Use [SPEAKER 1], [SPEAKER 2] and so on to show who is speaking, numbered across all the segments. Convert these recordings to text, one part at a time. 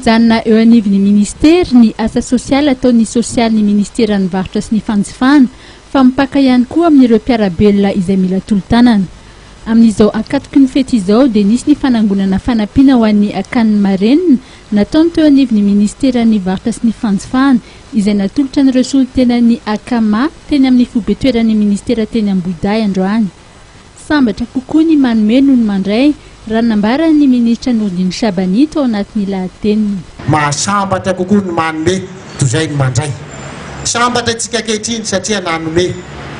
[SPEAKER 1] mijanona eo anivon'ny ministera ny asa sosialy ataon'ny sosialy ny ministera ny varotra sy ny fanjifana fa mipaka ihany koa amin'ireo mpiarabelona izay mila tolo-tanana. Amin'izao akatoky ny fety izao dia nisy ny fanangonana fanampiana ho an'ny akaniny marenina nataony teo anivon'ny ministera ny varotra sy ny fanjifana izay natolotra ny resultenan'ny akama teny amin'ny fobetoeran'ny ministera teny Ambohiday androany. Sambatra kokoa ny manome noho ny mandray raha nambaran'ny ministra Nordine Shabani tao anatin'ny lahateniny.
[SPEAKER 2] Mahasambatra kokoa ny manome toy izay ny mandray. Sambatra tsika ankehitriny satria nanome.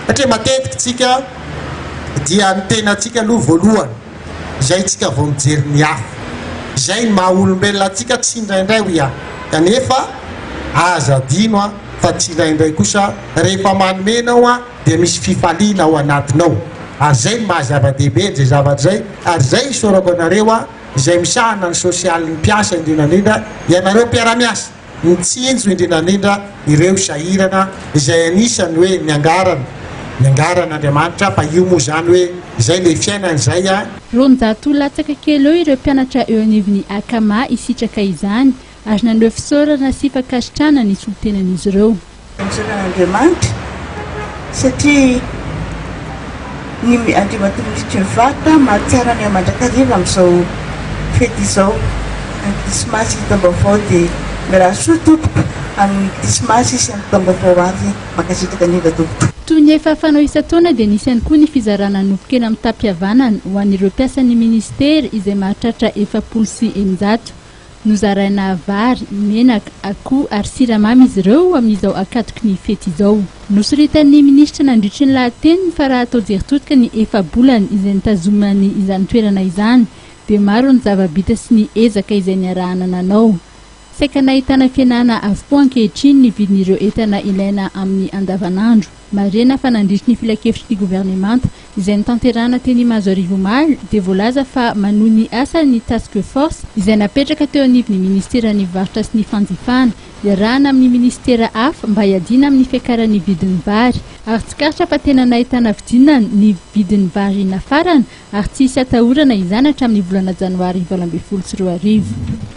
[SPEAKER 2] Satria matetika tsika dia ny tenantsika aloha voalohany izay tsika vao mijery ny hafa. Izay ny maha-olombelona tsika tsy indraindray ho ia. Kanefa aza adino fa tsy indraindray kosa rehefa manomenao dia misy fifaliana ao anatinao. Ary zay ny mahazava-dehibe zay zavatra zay. Ary zay isorako anareo izay misahana ny sosialy ny mpiasa indrindrandrindra ianareo mpiara-miasa. Ny tsinjo indrindrandrindra ireo sahirana izay anisany hoe ny angaran'Andriamanitra fa io moa zany hoe izay le fiainana izay
[SPEAKER 1] Ronjato latsaka kely eo ireo mpianatra eo anivon'ny akama isitraka izany ary naneo fisaorana sy fakasitrana ny solotenan'izy ireo.
[SPEAKER 3] Andriamanitra satria ny Andriamanitra misy mivata mahatsara ny mandrakariva amin'izao fety izao krismasy taom-baovao dia miaraha soa tompoko amin'ny krismasy sy amin'ny taom-baovao avy makasitraka ny tompoko.
[SPEAKER 1] Toy ny efa fanao isan-taona dia nisy ihany koa ny fizarana nofokely amin'ny tampihavanana ho an'ireo mpiasan'ny ministera izay mahatratra 700. Nozaraina vary, menaka, akoho ary siramamy izy ireo amin'izao akatoky ny fety izao. Nosoritan'ny ministra nandritry ny lahateniny fa raha atao jeritotika ny efa-bolana izay nitazomany izany toerana izany dia maro ny zava-bita sy ny ezaka izay niarahana nanao. Saika nahitana fianana avokoa ankehitriny ny vidin'ireo entana ilaina amin'ny andavanandro. Marena fa nandritry ny filakevitry ny gouvernemanta izay nitanterana teny Mazarivo Omaly dia voalaza fa manohy ny asa ny task force izay napetraka teo anivon'ny ministera ny varotra sy ny fanjifana iarahana amin'ny ministera hafa mba hiadina amin'ny fiakaran'ny vidin'ny vary. Ary tsikaritra fa tena nahitana vidinana ny vidin'ny vary nafarana ary tsy hisy atahorana izany hatramin'ny volana Janoary 2022.